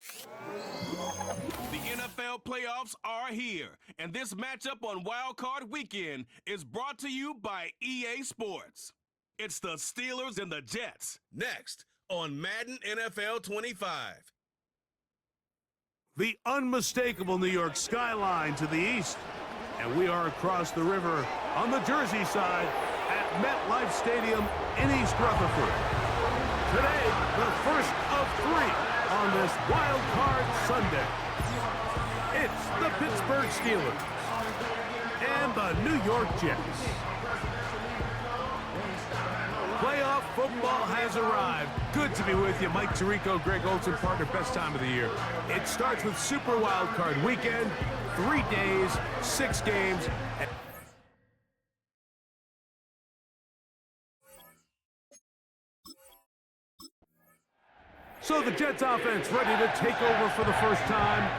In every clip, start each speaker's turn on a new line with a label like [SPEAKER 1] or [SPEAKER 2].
[SPEAKER 1] The NFL playoffs are here, and this matchup on Wild Card Weekend is brought to you by EA Sports. It's the Steelers and the Jets, next on Madden NFL 25.
[SPEAKER 2] The unmistakable New York skyline to the east, and we are across the river on the Jersey side at MetLife Stadium in East Rutherford. Today, the first of three on this Wild Card Sunday. It's the Pittsburgh Steelers and the New York Jets. Playoff football has arrived. Good to be with you. Mike Tirico, Greg Olson, partner, best time of the year. It starts with Super Wild Card Weekend, 3 days, 6 games. So the Jets offense ready to take over for the first time.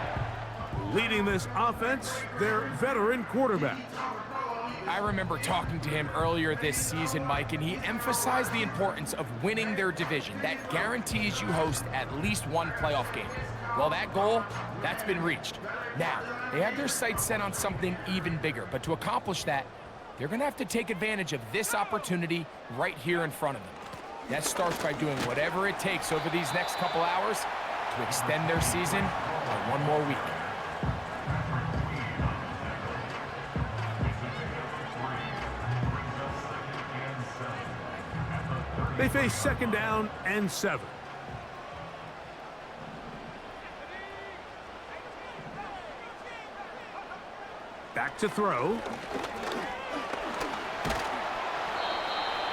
[SPEAKER 2] Leading this offense, their veteran quarterback.
[SPEAKER 3] I remember talking to him earlier this season, Mike, and he emphasized the importance of winning their division. That guarantees you host at least one playoff game. Well, that goal, that's been reached. Now, they have their sights set on something even bigger, but to accomplish that, they're going to have to take advantage of this opportunity right here in front of them. That starts by doing whatever it takes over these next couple hours to extend their season by one more week.
[SPEAKER 2] They face 2nd down and 7. Back to throw.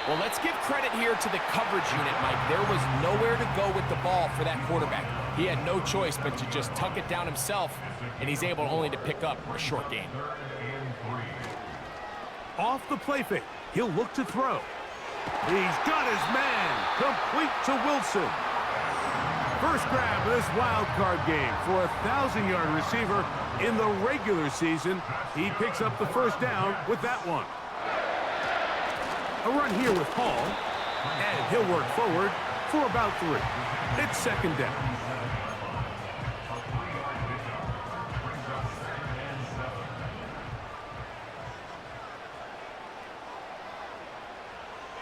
[SPEAKER 3] Well, let's give credit here to the coverage unit, Mike. There was nowhere to go with the ball for that quarterback. He had no choice but to just tuck it down himself, and he's able only to pick up a short gain.
[SPEAKER 2] Off the play fake, he'll look to throw. He's got his man, complete to Wilson. First grab of this wild card game for a 1,000-yard receiver in the regular season. He picks up the first down with that one. A run here with Hall, and he'll work forward for about 3. It's 2nd down.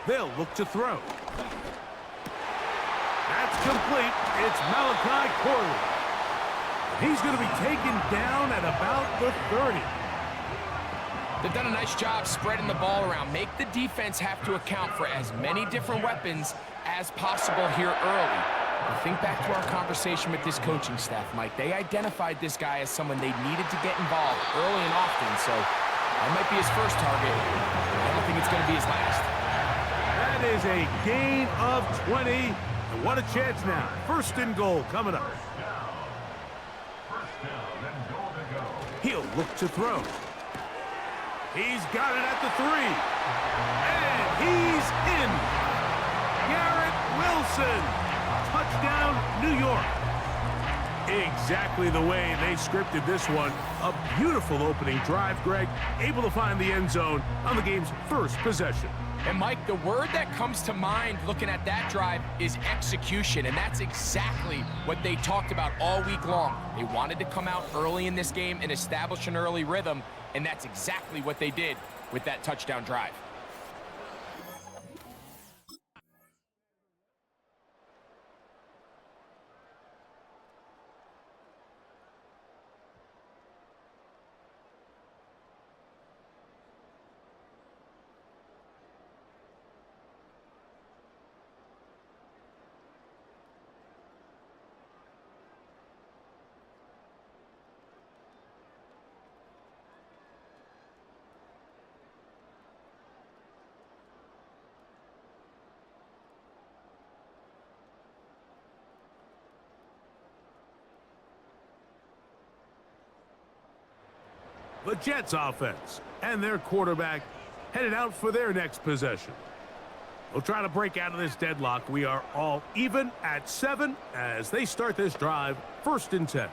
[SPEAKER 2] They'll look to throw. That's complete. It's Malachi Corley. He's going to be taken down at about the 30.
[SPEAKER 3] They've done a nice job spreading the ball around. Make the defense have to account for as many different weapons as possible here early. But think back to our conversation with this coaching staff, Mike. They identified this guy as someone they needed to get involved early and often, so that might be his first target. I don't think it's going to be his last.
[SPEAKER 2] That is a gain of 20. And what a chance now. 1st and goal coming up. He'll look to throw. He's got it at the 3. And he's in. Garrett Wilson. Touchdown, New York. Exactly the way they scripted this one. A beautiful opening drive, Greg. Able to find the end zone on the game's first possession.
[SPEAKER 3] And, Mike, the word that comes to mind looking at that drive is execution, and that's exactly what they talked about all week long. They wanted to come out early in this game and establish an early rhythm, and that's exactly what they did with that touchdown drive.
[SPEAKER 2] The Jets offense and their quarterback headed out for their next possession. They'll try to break out of this deadlock. We are all even at 7 as they start this drive, 1st and 10.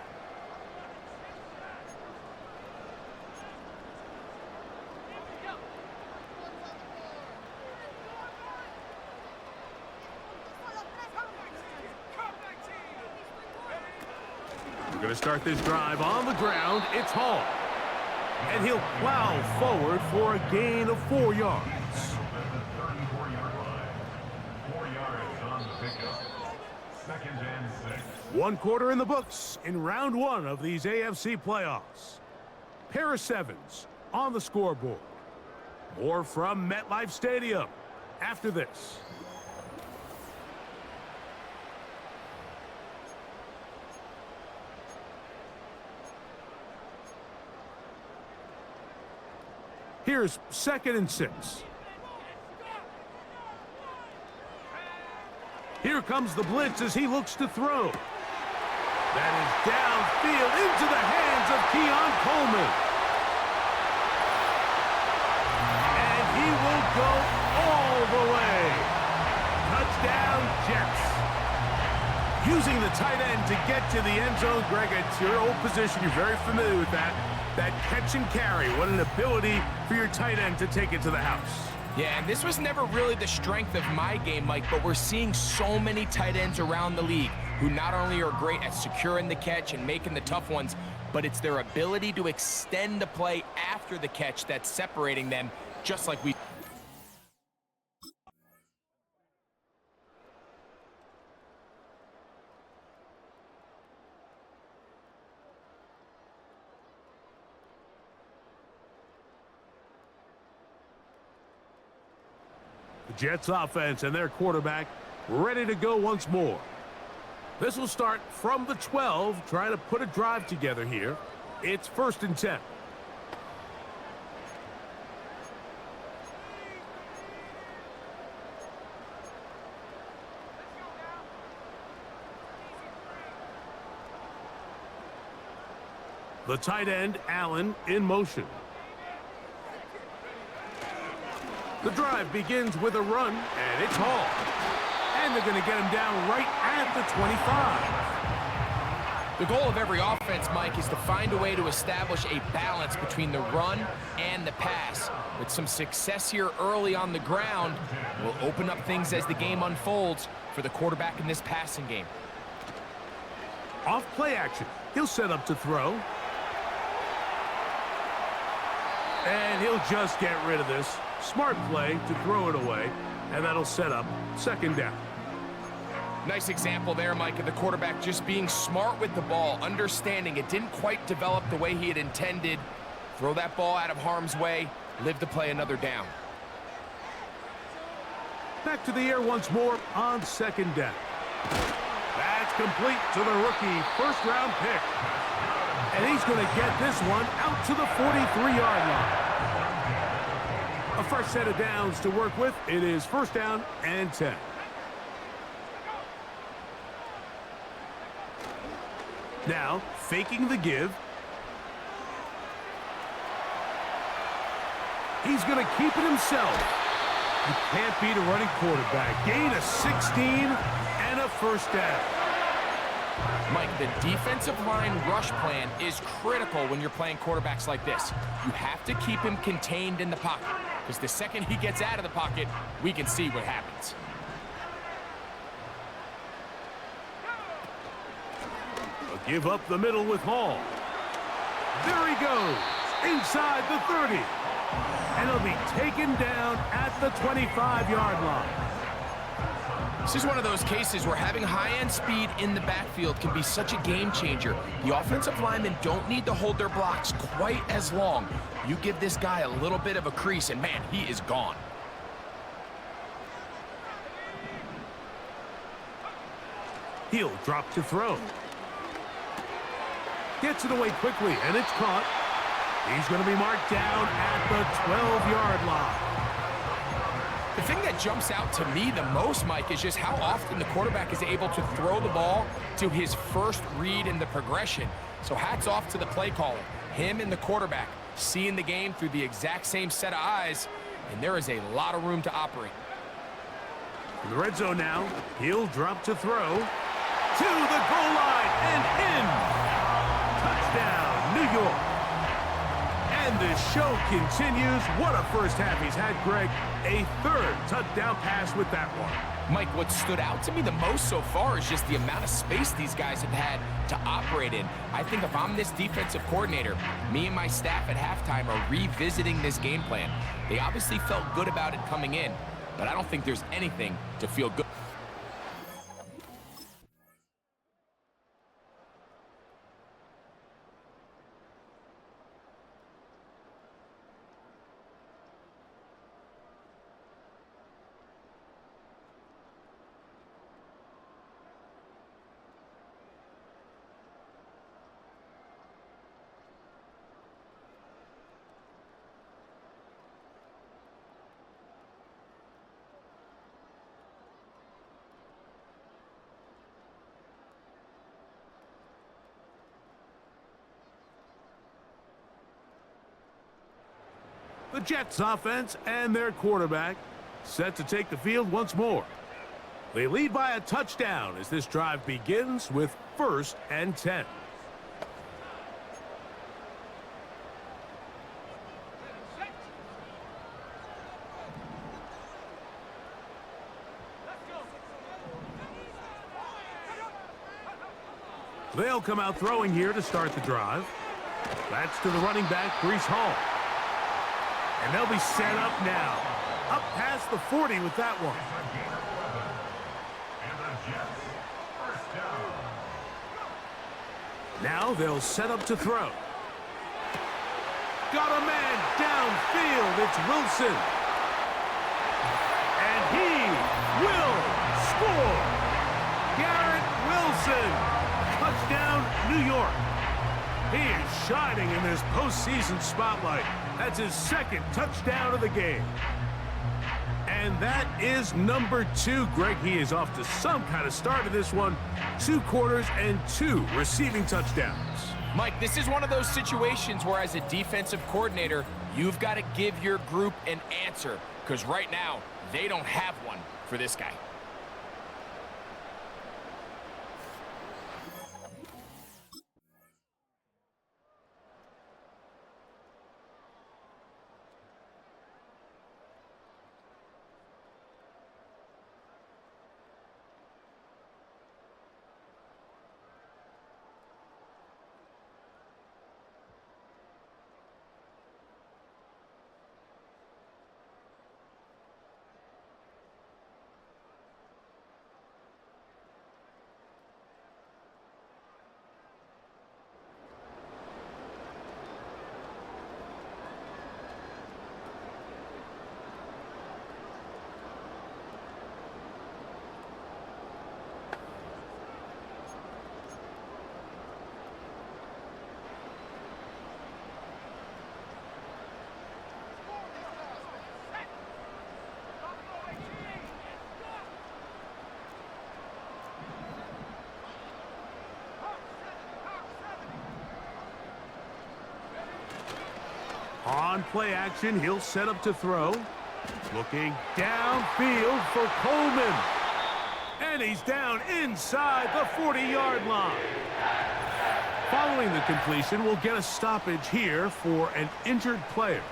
[SPEAKER 2] They're going to start this drive on the ground. It's Hall. And he'll plow forward for a gain of 4 yards. One quarter in the books in round 1 of these AFC playoffs. Pair of sevens on the scoreboard. More from MetLife Stadium after this. Here's 2nd and 6. Here comes the blitz as he looks to throw. That is downfield into the hands of Keon Coleman. And he will go all the way. Touchdown, Jets. Using the tight end to get to the end zone, Greg, it's your old position. You're very familiar with that. That catch and carry. What an ability for your tight end to take it to the house.
[SPEAKER 3] Yeah, and this was never really the strength of my game, Mike, but we're seeing so many tight ends around the league who not only are great at securing the catch and making the tough ones, but it's their ability to extend the play after the catch that's separating them, just like we...
[SPEAKER 2] The Jets offense and their quarterback ready to go once more. This will start from the 12, trying to put a drive together here. It's 1st and 10. The tight end, Allen, in motion. The drive begins with a run, and it's Hall. And they're going to get him down right at the 25.
[SPEAKER 3] The goal of every offense, Mike, is to find a way to establish a balance between the run and the pass. With some success here early on the ground, will open up things as the game unfolds for the quarterback in this passing game.
[SPEAKER 2] Off play action. He'll set up to throw. And he'll just get rid of this. Smart play to throw it away, and that'll set up 2nd down.
[SPEAKER 3] Nice example there, Mike, of the quarterback just being smart with the ball, understanding it didn't quite develop the way he had intended. Throw that ball out of harm's way, live to play another down.
[SPEAKER 2] Back to the air once more on 2nd down. That's complete to the rookie, 1st-round pick. And he's going to get this one out to the 43-yard line. A fresh set of downs to work with. It is 1st down and 10. Now, faking the give. He's going to keep it himself. You can't beat a running quarterback. Gain of 16 and a 1st down.
[SPEAKER 3] Mike, the defensive line rush plan is critical when you're playing quarterbacks like this. You have to keep him contained in the pocket, because the second he gets out of the pocket, we can see what happens.
[SPEAKER 2] A give up the middle with Hall. There he goes, inside the 30. And he'll be taken down at the 25-yard line.
[SPEAKER 3] This is one of those cases where having high-end speed in the backfield can be such a game changer. The offensive linemen don't need to hold their blocks quite as long. You give this guy a little bit of a crease, and man, he is gone.
[SPEAKER 2] He'll drop to throw. Gets it away quickly, and it's caught. He's going to be marked down at the 12-yard line.
[SPEAKER 3] The thing that jumps out to me the most, Mike, is just how often the quarterback is able to throw the ball to his first read in the progression. So hats off to the play caller. Him and the quarterback seeing the game through the exact same set of eyes, and there is a lot of room to operate.
[SPEAKER 2] In the red zone now, he'll drop to throw. To the goal line and in. Touchdown, New York. And And the show continues. What a first half he's had, Greg. A third touchdown pass with that one.
[SPEAKER 3] Mike, what stood out to me the most so far is just the amount of space these guys have had to operate in. I think if I'm this defensive coordinator, me and my staff at halftime are revisiting this game plan. They obviously felt good about it coming in, but I don't think there's anything to feel good.
[SPEAKER 2] The Jets offense and their quarterback set to take the field once more. They lead by a touchdown as this drive begins with 1st and 10. They'll come out throwing here to start the drive. That's to the running back, Breece Hall. And they'll be set up now. Up past the 40 with that one. Now they'll set up to throw. Got a man downfield. It's Wilson. And he will score. Garrett Wilson. Touchdown, New York. He is shining in this postseason spotlight. That's his 2nd touchdown of the game. And that is number 2. Greg, he is off to some kind of start in this one. 2 quarters and 2 receiving touchdowns.
[SPEAKER 3] Mike, this is one of those situations where as a defensive coordinator, you've got to give your group an answer, because right now, they don't have one for this guy.
[SPEAKER 2] On play action, he'll set up to throw. Looking downfield for Coleman. And he's down inside the 40-yard line. Following the completion, we'll get a stoppage here for an injured player.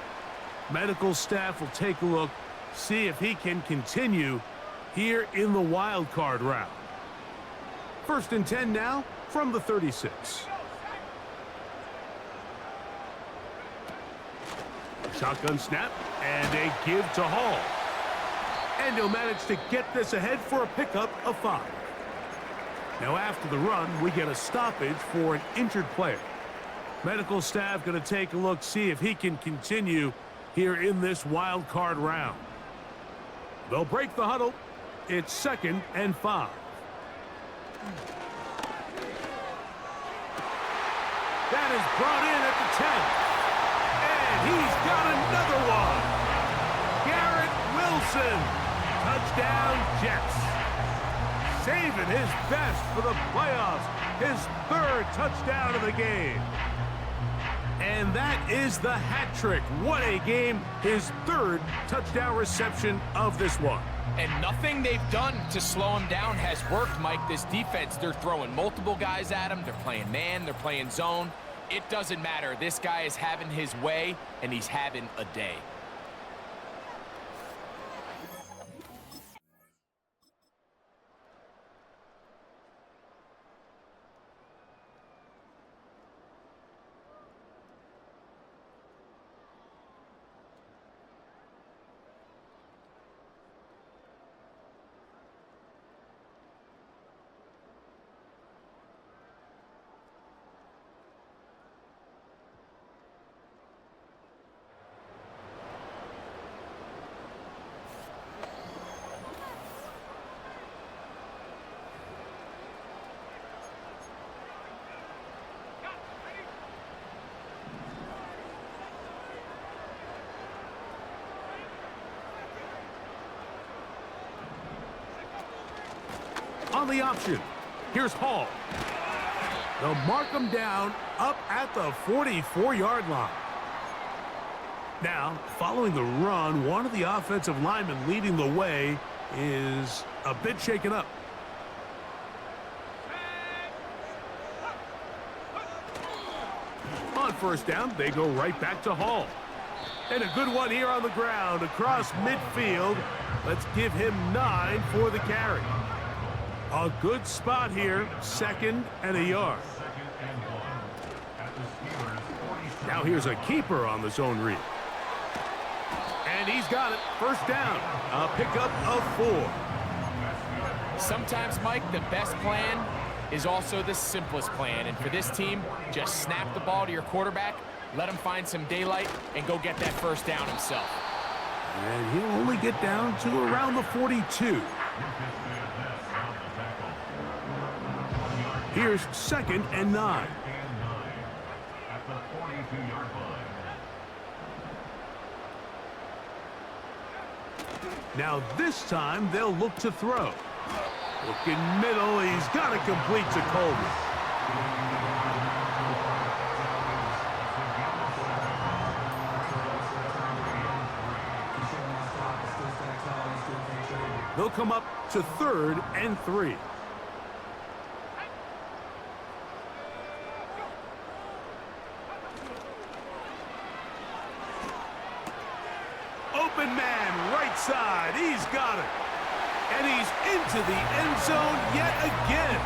[SPEAKER 2] Medical staff will take a look, see if he can continue here in the wild card round. 1st and 10 now from the 36. Shotgun snap, and a give to Hall. And he'll manage to get this ahead for a pickup of 5. Now after the run, we get a stoppage for an injured player. Medical staff going to take a look, see if he can continue here in this wild card round. They'll break the huddle. It's 2nd and 5. That is brought in at the 10. He's got another one. Garrett Wilson. Touchdown, Jets. Saving his best for the playoffs. His 3rd touchdown of the game. And that is the hat trick. What a game. His 3rd touchdown reception of this one.
[SPEAKER 3] And nothing they've done to slow him down has worked, Mike. This defense, they're throwing multiple guys at him. They're playing man. They're playing zone. it doesn't matter. This guy is having his way, and he's having a day.
[SPEAKER 2] On the option, here's Hall. They'll mark him down up at the 44-yard line. Now, following the run, one of the offensive linemen leading the way is a bit shaken up. On first down, they go right back to Hall. And a good one here on the ground across midfield. Let's give him 9 for the carry. A good spot here, 2nd and a yard. Now here's a keeper on the zone read. And he's got it, 1st down, a pickup of 4.
[SPEAKER 3] Sometimes, Mike, the best plan is also the simplest plan. And for this team, just snap the ball to your quarterback, let him find some daylight, and go get that 1st down himself.
[SPEAKER 2] And he'll only get down to around the 42. Here's 2nd and 9. Now this time they'll look to throw. Looking middle, he's got to complete to Coleman. They'll come up to 3rd and 3. Open man, right side. He's got it. And he's into the end zone yet again.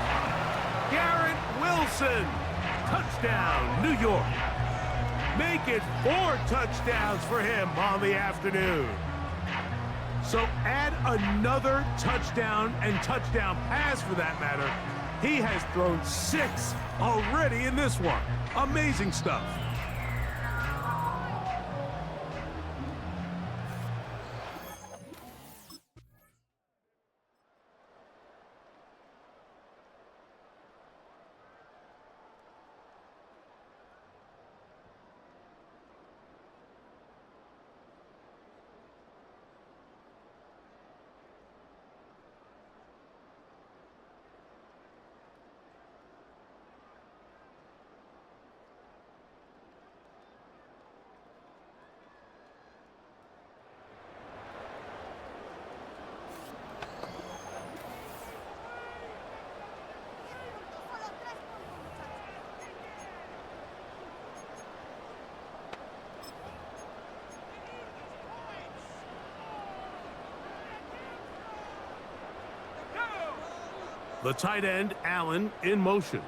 [SPEAKER 2] Garrett Wilson. Touchdown, New York. Make it 4 touchdowns for him on the afternoon. So add another touchdown and touchdown pass for that matter. He has thrown 6 already in this one. Amazing stuff. The tight end, Allen, in motion.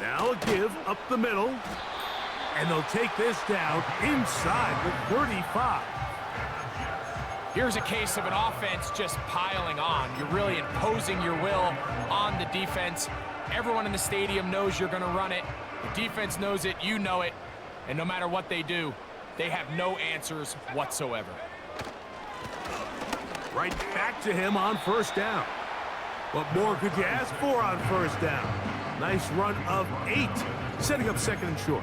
[SPEAKER 2] Now a give up the middle. And they'll take this down inside the 35.
[SPEAKER 3] Here's a case of an offense just piling on. You're really imposing your will on the defense. Everyone in the stadium knows you're going to run it. The defense knows it, you know it. And no matter what they do, they have no answers whatsoever.
[SPEAKER 2] Right back to him on 1st down. What more could you ask for on 1st down? Nice run of 8, setting up 2nd and short.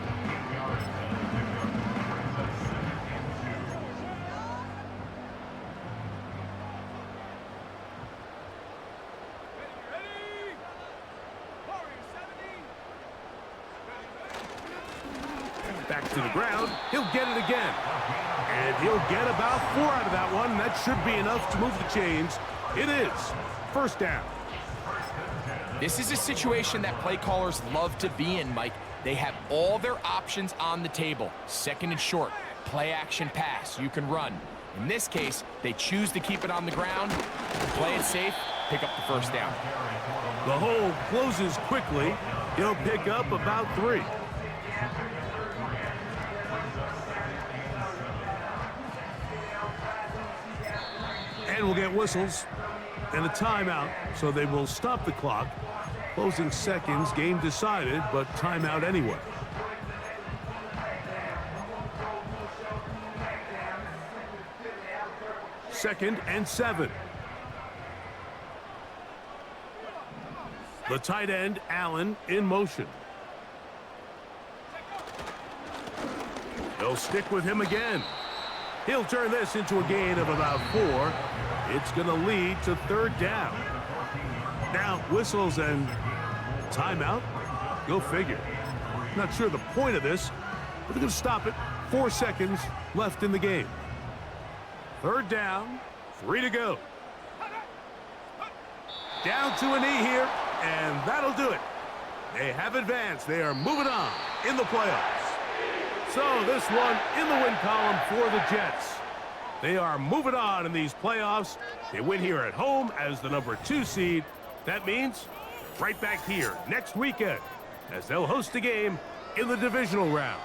[SPEAKER 2] Back to the ground. He'll get it again. And he'll get about 4 out of that one. That should be enough to move the chains. It is 1st down.
[SPEAKER 3] This is a situation that play callers love to be in, Mike. They have all their options on the table. Second and short, play action pass, you can run. In this case, they choose to keep it on the ground, play it safe, pick up the first down.
[SPEAKER 2] The hole closes quickly. He'll pick up about 3. And we'll get whistles and a timeout, so they will stop the clock. Closing seconds, game decided, but timeout anyway. Second and 7. The tight end, Allen, in motion. They'll stick with him again. He'll turn this into a gain of about 4. It's going to lead to 3rd down. Now, whistles and timeout. Go figure. Not sure the point of this, but they're going to stop it. 4 seconds left in the game. 3rd down, 3 to go. Down to a knee here, and that'll do it. They have advanced. They are moving on in the playoffs. So this one in the win column for the Jets. They are moving on in these playoffs. They win here at home as the number 2 seed. That means right back here next weekend as they'll host a game in the divisional round.